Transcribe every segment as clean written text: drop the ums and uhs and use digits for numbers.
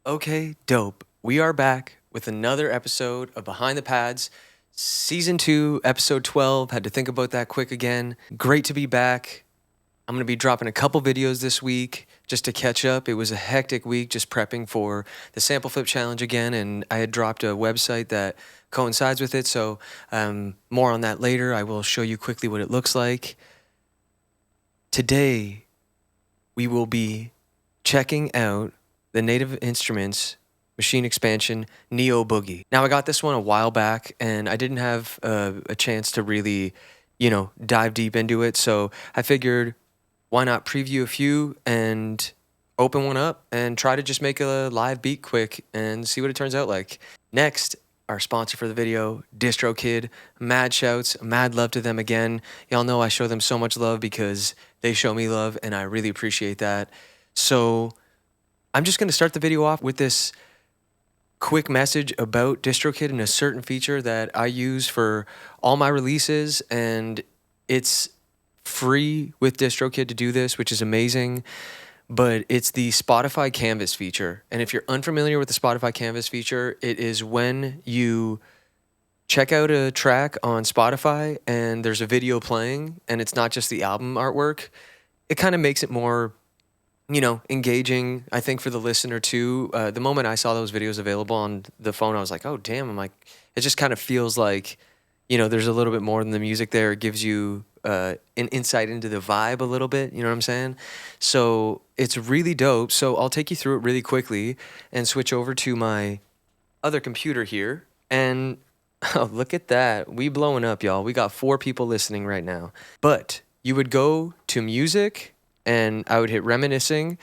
Okay, dope. We are back with another episode of Behind the Pads, Season 2, Episode 12. Had to think about that quick again. Great to be back. I'm going to be dropping a couple videos this week just to catch up. It was a hectic week just prepping for the Sample Flip Challenge again, and I had dropped a website that coincides with it, so more on that later. I will show you quickly what it looks like. Today, we will be checking out the Native Instruments Maschine Expansion NEO Boogie. Now, I got this one a while back, and I didn't have a chance to really, dive deep into it. So I figured, why not preview a few and open one up and try to just make a live beat quick and see what it turns out like. Next, our sponsor for the video, DistroKid. Mad shouts, mad love to them again. Y'all know I show them so much love because they show me love, and I really appreciate that. So I'm just going to start the video off with this quick message about DistroKid and a certain feature that I use for all my releases, and it's free with DistroKid to do this, which is amazing, but it's the Spotify Canvas feature. And if you're unfamiliar with the Spotify Canvas feature, it is when you check out a track on Spotify and there's a video playing and it's not just the album artwork. It kind of makes it more engaging, I think, for the listener too. The moment I saw those videos available on the phone, I was like, oh, damn. I'm like, it just kind of feels like, there's a little bit more than the music there. It gives you an insight into the vibe a little bit. You know what I'm saying? So it's really dope. So I'll take you through it really quickly and switch over to my other computer here. And oh, look at that. We blowing up, y'all. We got 4 people listening right now. But you would go to music, and I would hit reminiscing,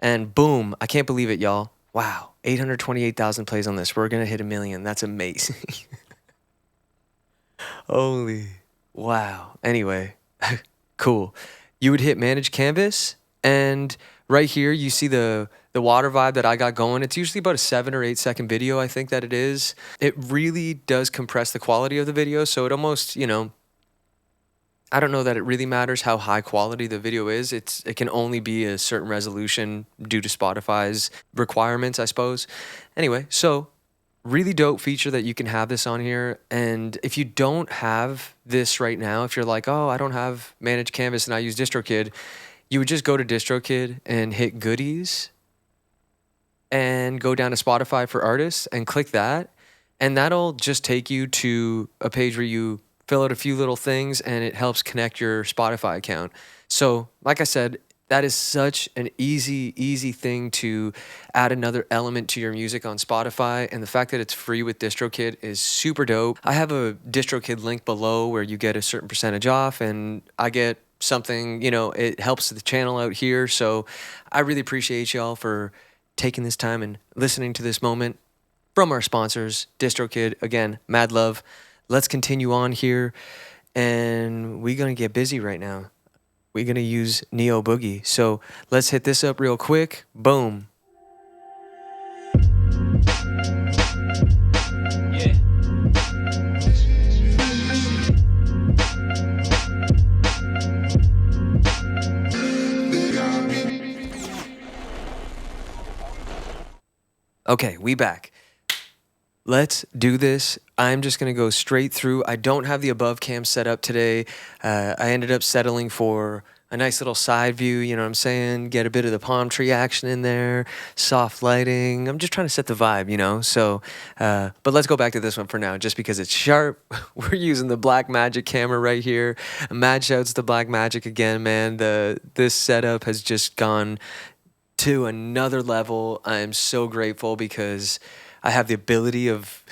and boom, I can't believe it, y'all. Wow, 828,000 plays on this. We're going to hit 1 million. That's amazing. Holy, wow. Anyway, cool. You would hit Manage Canvas, and right here you see the water vibe that I got going. It's usually about a 7 or 8 second video, I think that it is. It really does compress the quality of the video, so it almost, I don't know that it really matters how high quality the video is. It can only be a certain resolution due to Spotify's requirements, I suppose. Anyway, so really dope feature that you can have this on here. And if you don't have this right now, if you're like, oh, I don't have Managed Canvas and I use DistroKid, you would just go to DistroKid and hit Goodies and go down to Spotify for Artists and click that. And that'll just take you to a page where you fill out a few little things and it helps connect your Spotify account. So like I said, that is such an easy thing to add another element to your music on Spotify. And the fact that it's free with DistroKid is super dope. I have a DistroKid link below where you get a certain percentage off, and I get something, it helps the channel out here. So I really appreciate y'all for taking this time and listening to this moment from our sponsors, DistroKid. Again, mad love. Let's continue on here, and we're going to get busy right now. We're going to use NEO Boogie. So let's hit this up real quick. Boom. Yeah. Okay, we back. Let's do this. I'm just going to go straight through. I don't have the above cam set up today. I ended up settling for a nice little side view, you know what I'm saying? Get a bit of the palm tree action in there, soft lighting. I'm just trying to set the vibe, So, but let's go back to this one for now, just because it's sharp. We're using the Blackmagic camera right here. Mad shouts to Blackmagic again, man. This setup has just gone to another level. I'm so grateful because I have the ability of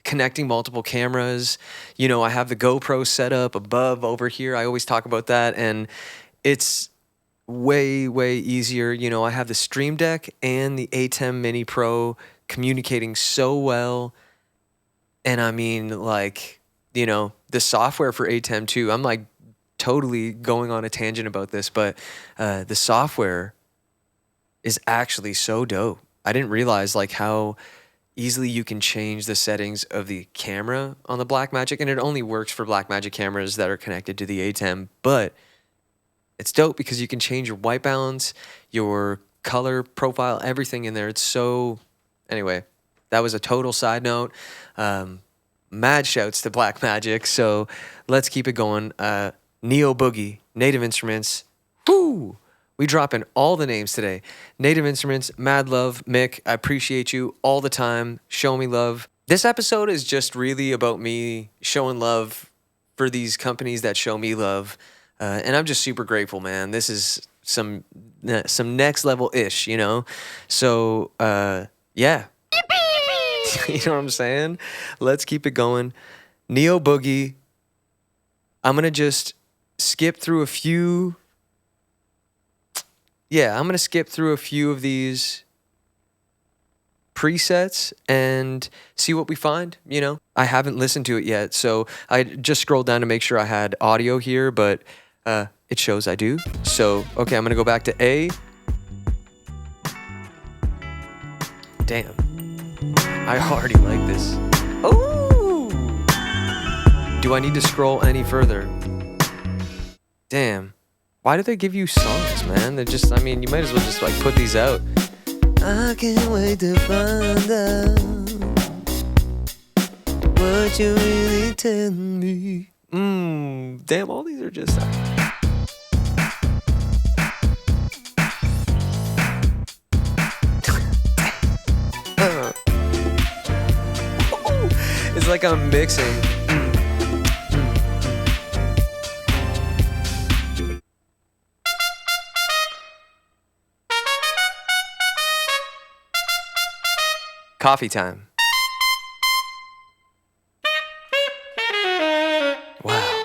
connecting multiple cameras. I have the GoPro set up above over here. I always talk about that, and it's way easier. I have the Stream Deck and the ATEM Mini Pro communicating so well. And I mean, the software for ATEM too. I'm totally going on a tangent about this, but the software is actually so dope. I didn't realize how easily you can change the settings of the camera on the Blackmagic, and it only works for Blackmagic cameras that are connected to the ATEM, but it's dope because you can change your white balance, your color profile, everything in there. It's so... Anyway, that was a total side note. Mad shouts to Blackmagic. So let's keep it going. Neo Boogie, Native Instruments. Woo! We dropping all the names today. Native Instruments, mad love. Mick, I appreciate you all the time. Show me love. This episode is just really about me showing love for these companies that show me love. And I'm just super grateful, man. This is some next level ish, you know? So, yeah. You know what I'm saying? Let's keep it going. Neo Boogie. I'm going to just skip through a few. Yeah, I'm going to skip through a few of these presets and see what we find, you know? I haven't listened to it yet, so I just scrolled down to make sure I had audio here, but it shows I do. So, okay, I'm going to go back to A. Damn. I already like this. Oh! Do I need to scroll any further? Damn. Why do they give you songs, man? They're just, I mean, you might as well just like put these out. I can't wait to find out what you really tell me. Damn, all these are just... It's like I'm mixing. Coffee time. Wow.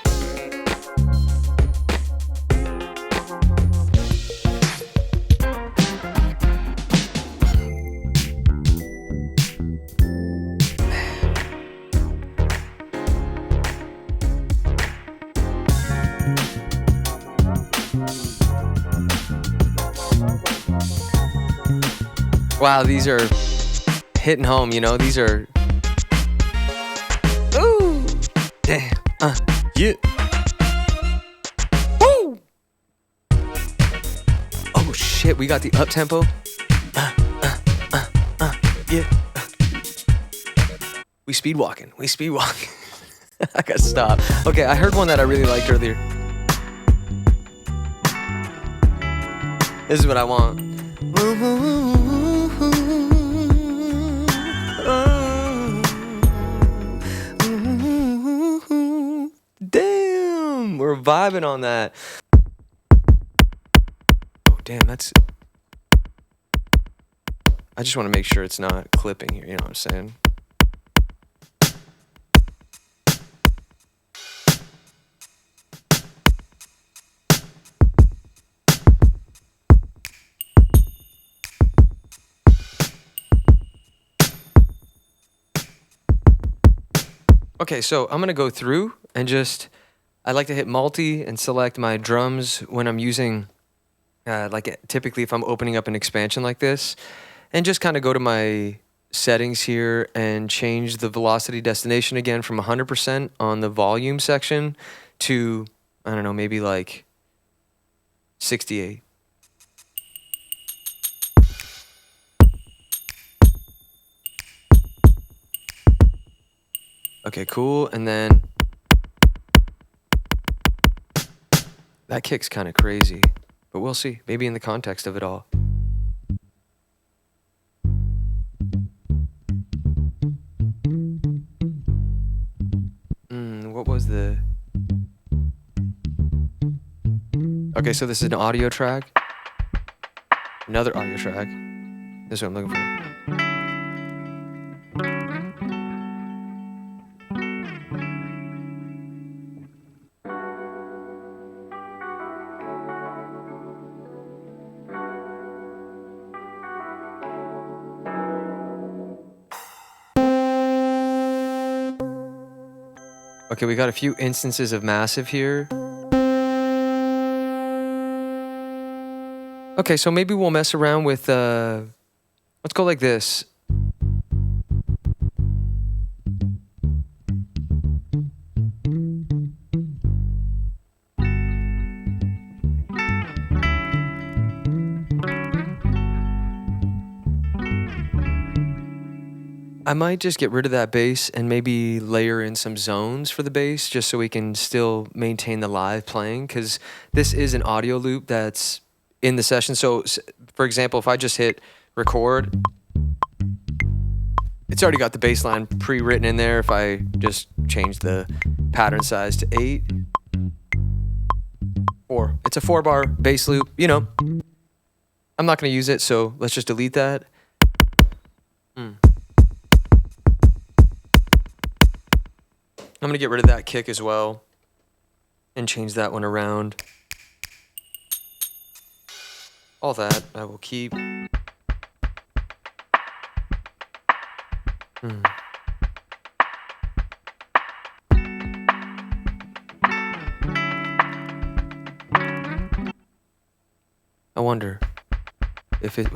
Wow, these are hitting home, you know, these are... Ooh! Damn. Yeah. Woo! Oh, shit, we got the up-tempo. Yeah. We speed walking. I gotta stop. Okay, I heard one that I really liked earlier. This is what I want. Damn, we're vibing on that. Oh, damn, that's... I just want to make sure it's not clipping here, you know what I'm saying? Okay, so I'm gonna go through and just, I like to hit multi and select my drums when I'm using, like typically if I'm opening up an expansion like this, and just kind of go to my settings here and change the velocity destination again from 100% on the volume section to, I don't know, maybe like 68. Okay, cool, and then that kick's kind of crazy, but we'll see, maybe in the context of it all. What was the... Okay, so this is an audio track. Another audio track. This is what I'm looking for. Okay, we got a few instances of massive here. Okay, so maybe we'll mess around with, let's go like this. I might just get rid of that bass and maybe layer in some zones for the bass just so we can still maintain the live playing, because this is an audio loop that's in the session. So, for example, if I just hit record, it's already got the bass line pre-written in there. If I just change the pattern size to 8, 4. It's a 4-bar bass loop, you know. I'm not going to use it, so let's just delete that. I'm going to get rid of that kick as well and change that one around. All that I will keep. I wonder if it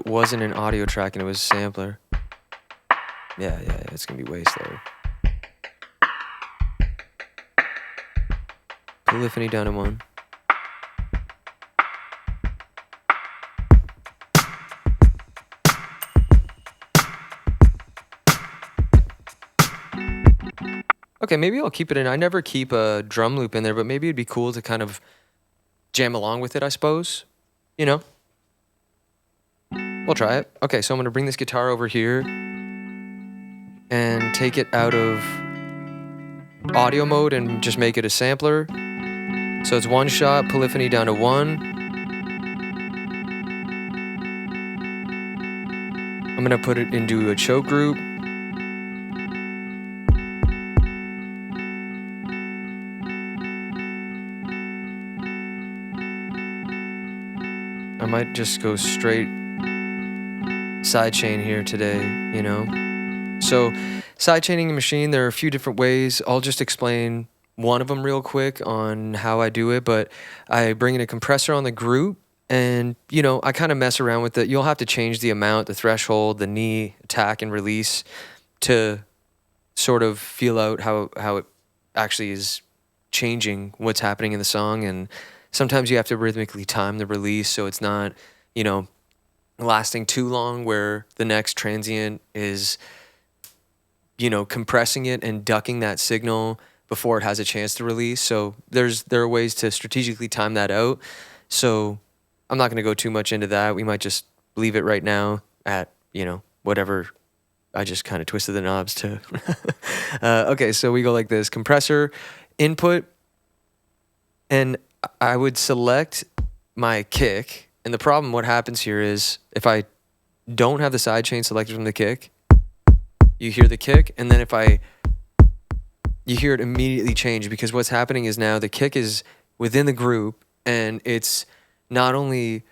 wasn't an audio track and it was a sampler. Yeah, it's gonna be way slower. Polyphony down to 1. Okay, maybe I'll keep it in. I never keep a drum loop in there, but maybe it'd be cool to kind of jam along with it, I suppose. You know? We'll try it. Okay, so I'm gonna bring this guitar over here and take it out of audio mode and just make it a sampler. So it's one shot, polyphony down to 1. I'm gonna put it into a choke group. I might just go straight sidechain here today, you know? So sidechaining a machine, there are a few different ways. I'll just explain one of them real quick on how I do it, but I bring in a compressor on the group and, you know, I kind of mess around with it. You'll have to change the amount, the threshold, the knee, attack, and release to sort of feel out how it actually is changing what's happening in the song. And sometimes you have to rhythmically time the release so it's not, you know, lasting too long where the next transient is, you know, compressing it and ducking that signal before it has a chance to release. So there are ways to strategically time that out. So I'm not going to go too much into that. We might just leave it right now at, you know, whatever. I just kind of twisted the knobs to. Okay, so we go like this. Compressor, input, and I would select my kick. And the problem, what happens here is if I don't have the sidechain selected from the kick, you hear the kick, and then you hear it immediately change, because what's happening is now the kick is within the group and it's not only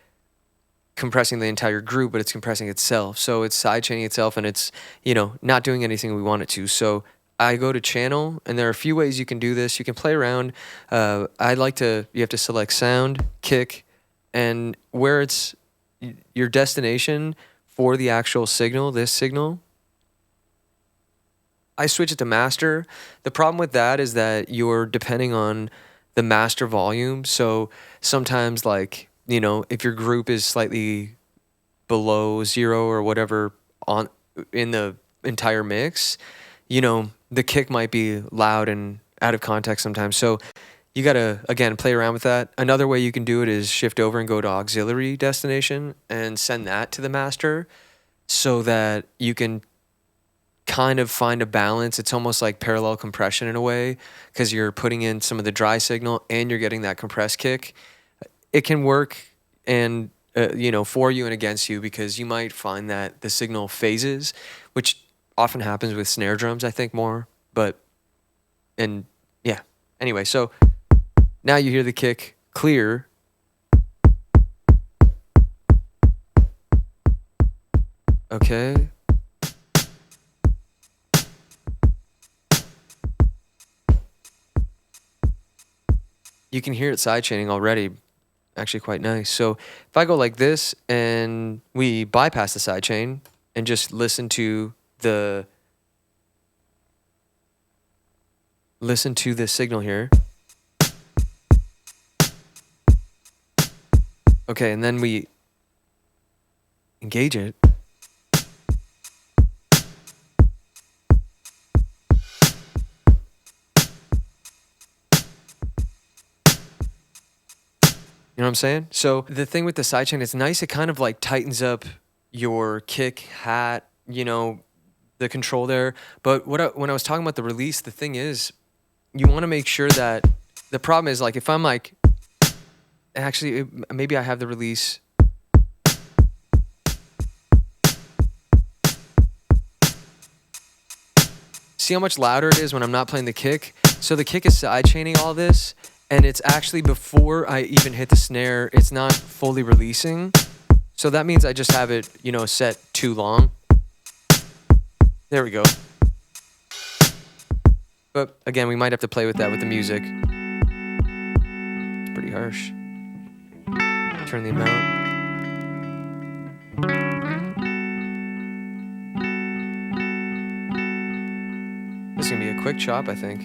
compressing the entire group, but it's compressing itself. So it's sidechaining itself and it's, you know, not doing anything we want it to. So I go to channel, and there are a few ways you can do this. You can play around. You have to select sound, kick, and where it's your destination for the actual signal, this signal, I switch it to master. The problem with that is that you're depending on the master volume. So sometimes, like, you know, if your group is slightly below 0 or whatever in the entire mix, you know, the kick might be loud and out of context sometimes. So you got to, again, play around with that. Another way you can do it is shift over and go to auxiliary destination and send that to the master so that you can kind of find a balance. It's almost like parallel compression in a way, because you're putting in some of the dry signal and you're getting that compressed kick. It can work and, you know, for you and against you, because you might find that the signal phases, which often happens with snare drums, I think, more. And yeah. Anyway, so now you hear the kick clear. Okay. You can hear it sidechaining already, actually quite nice. So if I go like this and we bypass the sidechain and just listen to the signal here. Okay, and then we engage it. I'm saying? So the thing with the sidechain, it's nice. It kind of like tightens up your kick, hat, you know, the control there. But when I was talking about the release, the thing is, you want to make sure that the problem is like if I'm like, actually, maybe I have the release. See how much louder it is when I'm not playing the kick? So the kick is sidechaining all this, and it's actually before I even hit the snare, it's not fully releasing. So that means I just have it, you know, set too long. There we go. But again, we might have to play with that with the music. It's pretty harsh. Turn the amount. This is gonna be a quick chop, I think.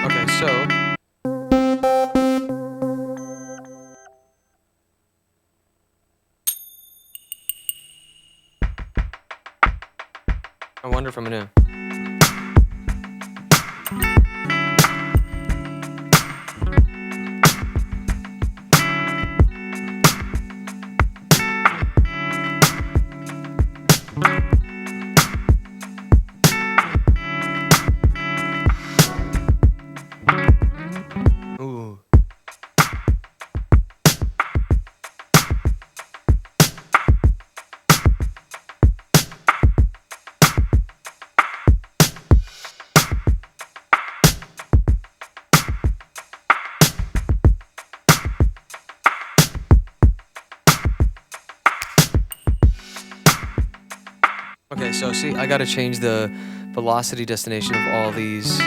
Okay, so I wonder if I'm gonna. Ooh. Okay, so see, I gotta change the velocity destination of all these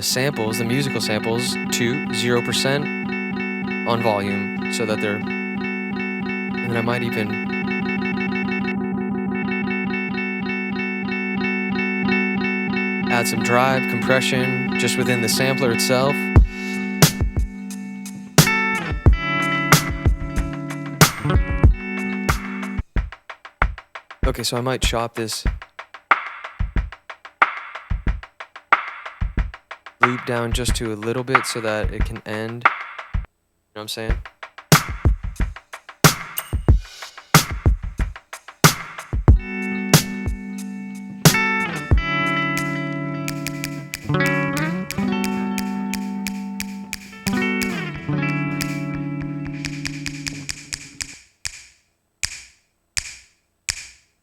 samples, the musical samples, to 0% on volume, so that they're, and then I might even add some drive, compression, just within the sampler itself. Okay, so I might chop this loop down just to a little bit so that it can end. You know what I'm saying?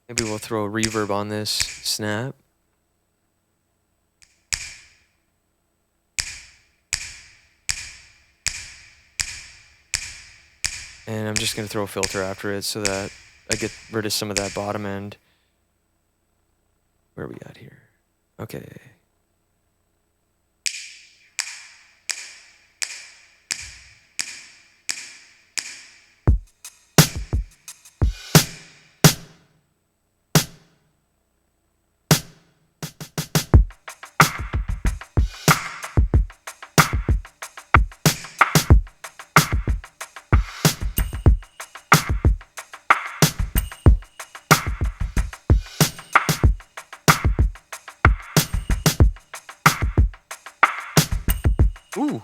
Maybe we'll throw a reverb on this snap. And I'm just going to throw a filter after it so that I get rid of some of that bottom end. Where are we at here? Okay. Ooh.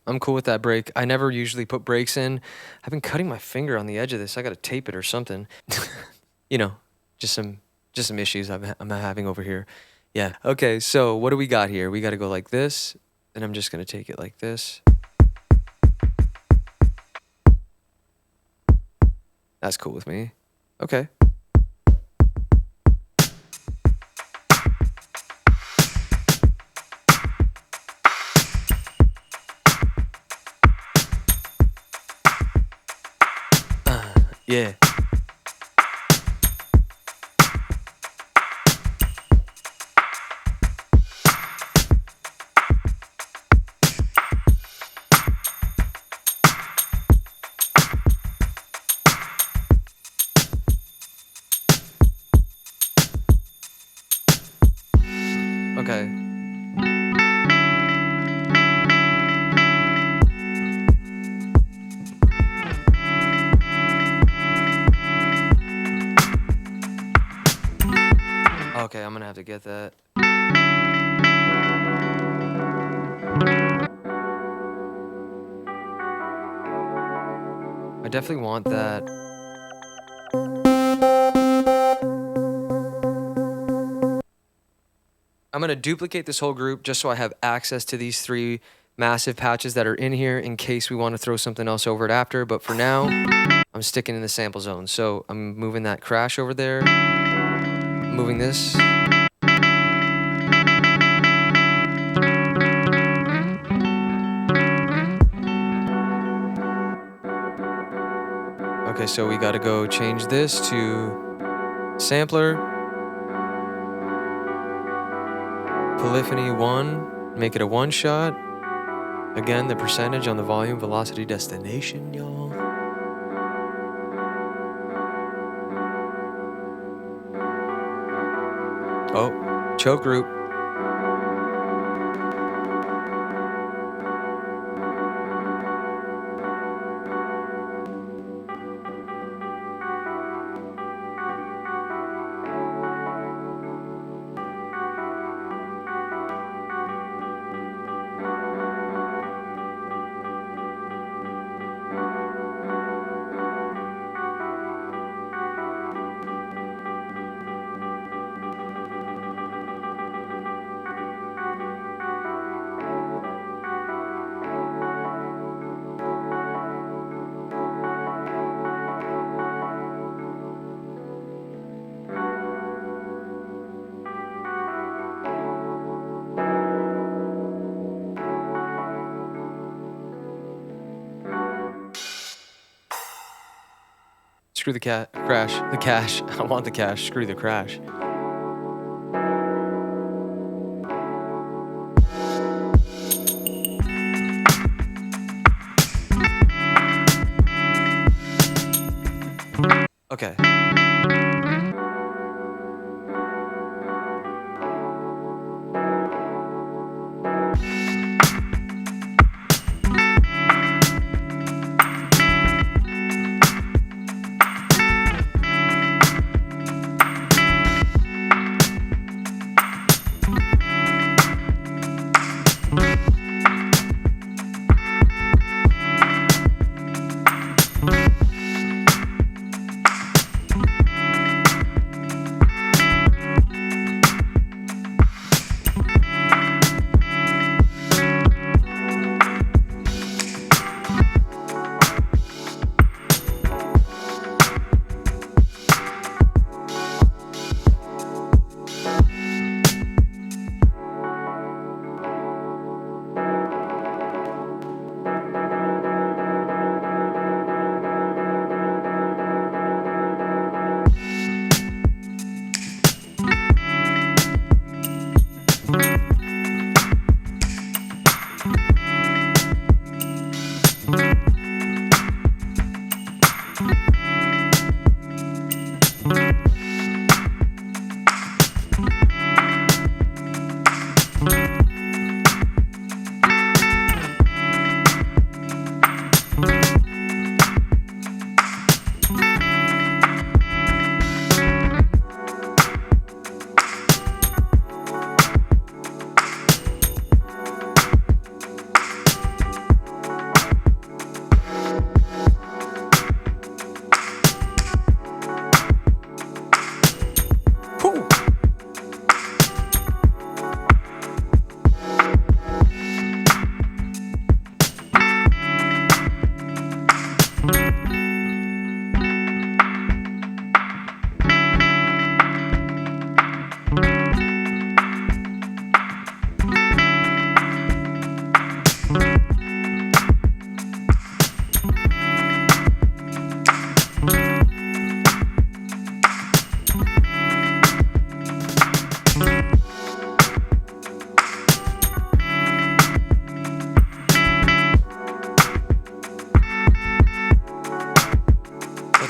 I'm cool with that break. I never usually put breaks in. I've been cutting my finger on the edge of this. I got to tape it or something. You know, just some issues I'm having over here. Yeah. Okay, so what do we got here? We got to go like this, and I'm just going to take it like this. That's cool with me. Okay. Yeah. Okay. Okay, I'm gonna have to get that. I definitely want that. I'm gonna duplicate this whole group just so I have access to these 3 massive patches that are in here in case we want to throw something else over it after. But for now, I'm sticking in the sample zone. So I'm moving that crash over there, moving this. Okay, so we gotta go change this to sampler, polyphony 1, make it a 1-shot. Again, the percentage on the volume, velocity, destination, y'all. Oh, choke group. Screw the crash. The cache. I want the cache. Screw the crash. Okay.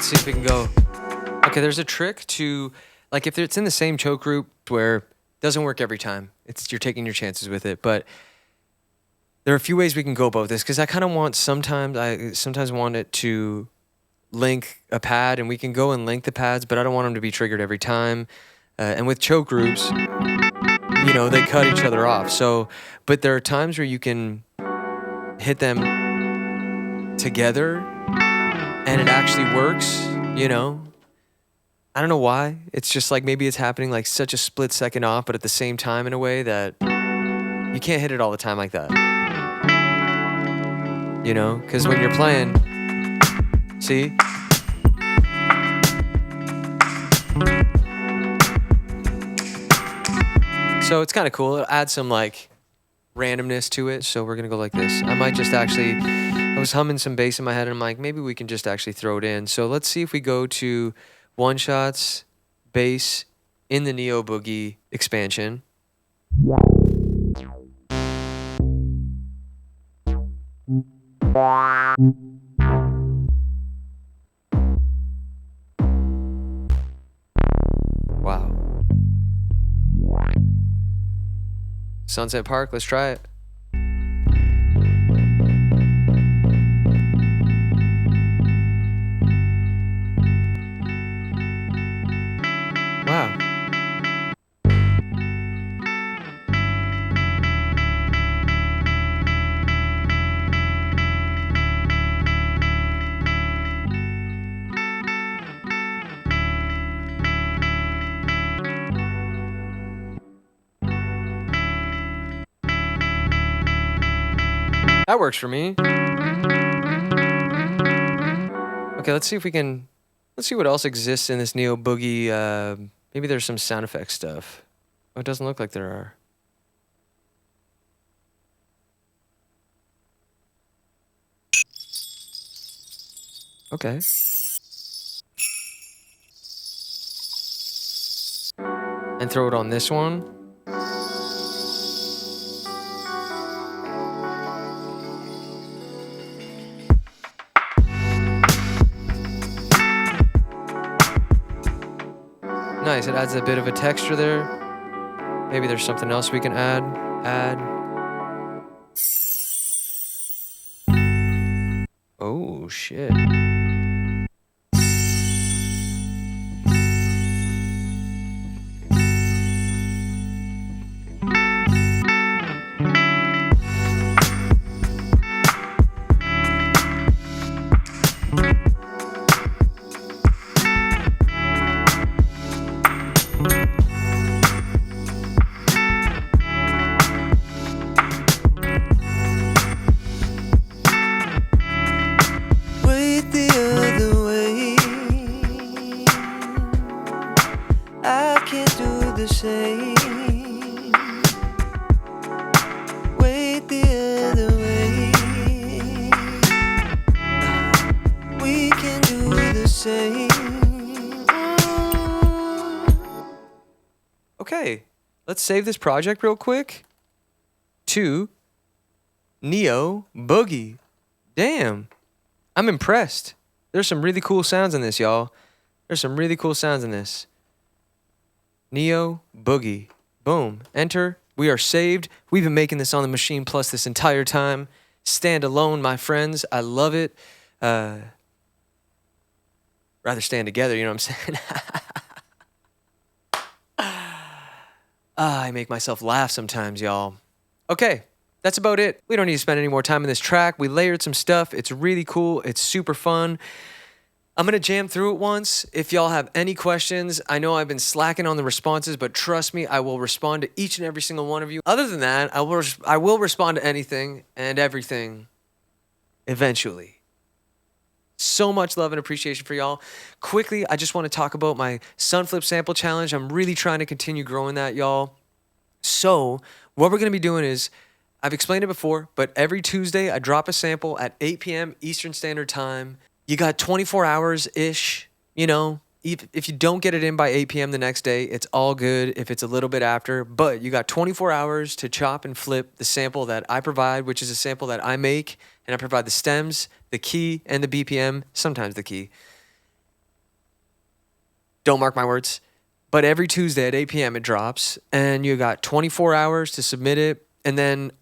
see if we can go. Okay, there's a trick to, like, if it's in the same choke group where it doesn't work every time. You're taking your chances with it, but there are a few ways we can go about this, because I kind of want I sometimes want it to link a pad, and we can go and link the pads, but I don't want them to be triggered every time. And with choke groups, you know, they cut each other off. So, but there are times where you can hit them together and it actually works, you know. I don't know why. It's just like maybe it's happening like such a split second off, but at the same time in a way that you can't hit it all the time like that. You know, because when you're playing, see? So it's kind of cool. It'll add some like randomness to it. So we're going to go like this. I might just actually, I was humming some bass in my head and I'm like, maybe we can just actually throw it in. So let's see if we go to one shots, bass in the Neo Boogie expansion. Wow. Sunset Park, let's try it. Wow. That works for me. Okay, let's see if we can, let's see what else exists in this Neo Boogie. Maybe there's some sound effect stuff. Oh, it doesn't look like there are. Okay. And throw it on this one. Nice, it adds a bit of a texture there. Maybe there's something else we can add. Oh, shit. Okay, let's save this project real quick to Neo Boogie. Damn, I'm impressed. There's some really cool sounds in this, y'all. There's some really cool sounds in this. Neo Boogie. Boom. Enter. We are saved. We've been making this on the Machine Plus this entire time. Stand alone, my friends. I love it. Rather stand together, you know what I'm saying? I make myself laugh sometimes, y'all. Okay, that's about it. We don't need to spend any more time in this track. We layered some stuff. It's really cool. It's super fun. I'm going to jam through it once. If y'all have any questions, I know I've been slacking on the responses, but trust me, I will respond to each and every single one of you. Other than that, I will respond to anything and everything eventually. So much love and appreciation for y'all. Quickly, I just want to talk about my Sunflip sample challenge. I'm really trying to continue growing that, y'all. So what we're going to be doing is, I've explained it before, but every Tuesday I drop a sample at 8 p.m. Eastern Standard Time. You got 24 hours-ish, you know. If you don't get it in by 8 p.m. the next day, it's all good if it's a little bit after. But you got 24 hours to chop and flip the sample that I provide, which is a sample that I make. And I provide the stems, the key, and the BPM, sometimes the key. Don't mark my words. But every Tuesday at 8 p.m. it drops, and you got 24 hours to submit it. And then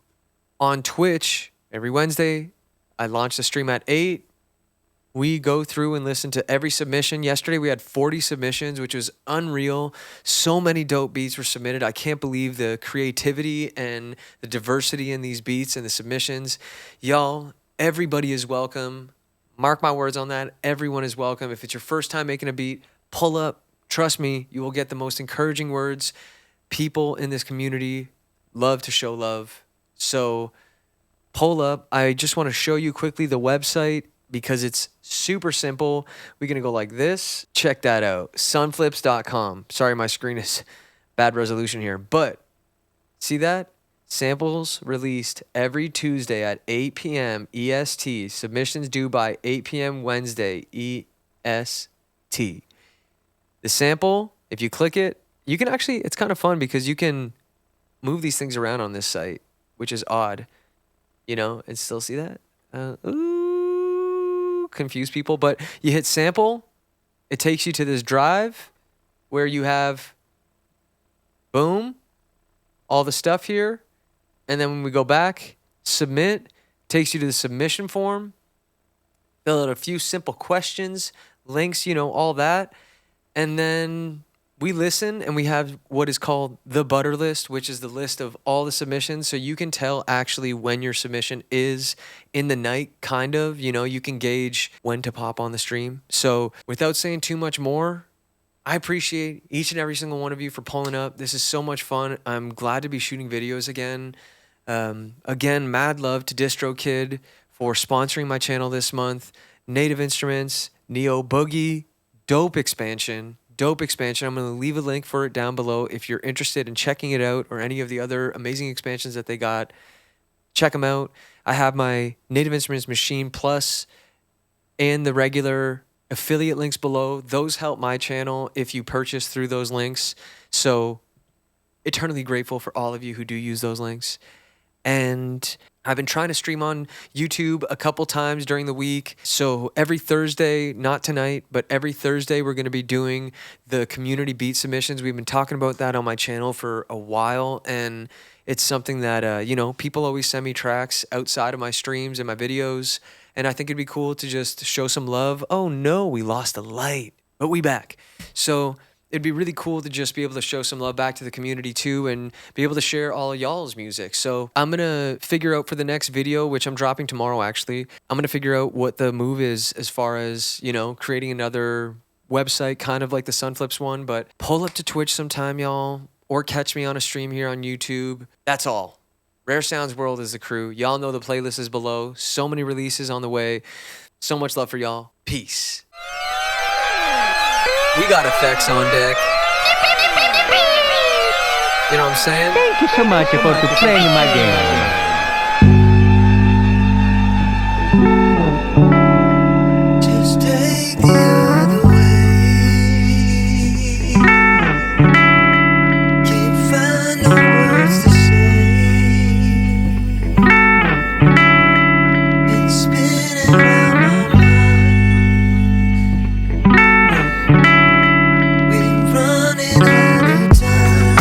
on Twitch, every Wednesday, I launch the stream at 8. We go through and listen to every submission. Yesterday, we had 40 submissions, which was unreal. So many dope beats were submitted. I can't believe the creativity and the diversity in these beats and the submissions. Y'all, everybody is welcome. Mark my words on that. Everyone is welcome. If it's your first time making a beat, pull up. Trust me, you will get the most encouraging words. People in this community love to show love. So pull up. I just want to show you quickly the website because it's super simple. We're going to go like this. Check that out. Sunflips.com. Sorry, my screen is bad resolution here. But see that? Samples released every Tuesday at 8 p.m. EST. Submissions due by 8 p.m. Wednesday EST. The sample, if you click it, you can actually, it's kind of fun because you can move these things around on this site, which is odd, you know, and still see that? Confuse people, but you hit sample, it takes you to this drive where you have, boom, all the stuff here. And then when we go back, submit, takes you to the submission form, fill out a few simple questions, links, you know, all that. And then we listen and we have what is called the butter list, which is the list of all the submissions. So you can tell actually when your submission is in the night, kind of, you know, you can gauge when to pop on the stream. So without saying too much more, I appreciate each and every single one of you for pulling up. This is so much fun. I'm glad to be shooting videos again. Again, mad love to DistroKid for sponsoring my channel this month. Native Instruments, NEO Boogie, dope expansion. I'm going to leave a link for it down below if you're interested in checking it out or any of the other amazing expansions that they got. Check them out. I have my Native Instruments Machine Plus and the regular affiliate links below. Those help my channel if you purchase through those links. So eternally grateful for all of you who do use those links. And I've been trying to stream on YouTube a couple times during the week. So every Thursday, not tonight, but every Thursday, we're going to be doing the community beat submissions. We've been talking about that on my channel for a while. And it's something that, you know, people always send me tracks outside of my streams and my videos. And I think it'd be cool to just show some love. Oh no, we lost the light, but we back. So it'd be really cool to just be able to show some love back to the community too and be able to share all of y'all's music. So I'm going to figure out for the next video, which I'm dropping tomorrow actually, I'm going to figure out what the move is as far as, you know, creating another website kind of like the Sunflips one, but pull up to Twitch sometime, y'all, or catch me on a stream here on YouTube. That's all. Rare Sounds World is the crew. Y'all know the playlist is below. So many releases on the way. So much love for y'all. Peace. We got effects on deck. You know what I'm saying? Thank you so much for playing my game. Just take the other way. Can't find no words to say. Been spinning around my mind. We're running out of time.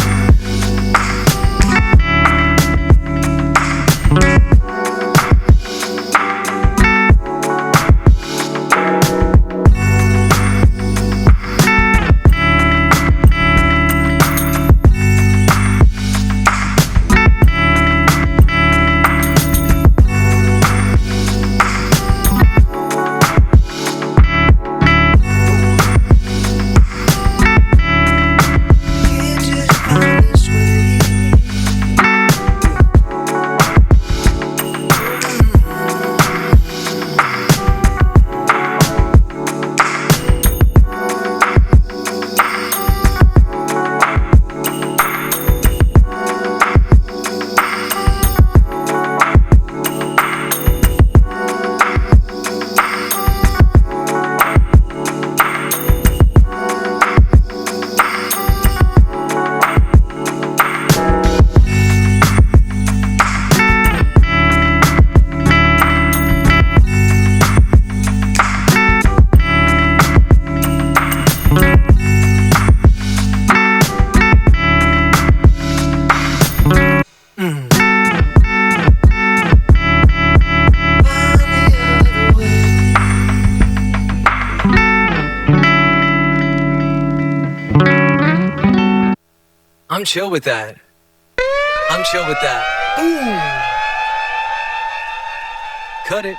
I'm chill with that. I'm chill with that. Ooh. Cut it.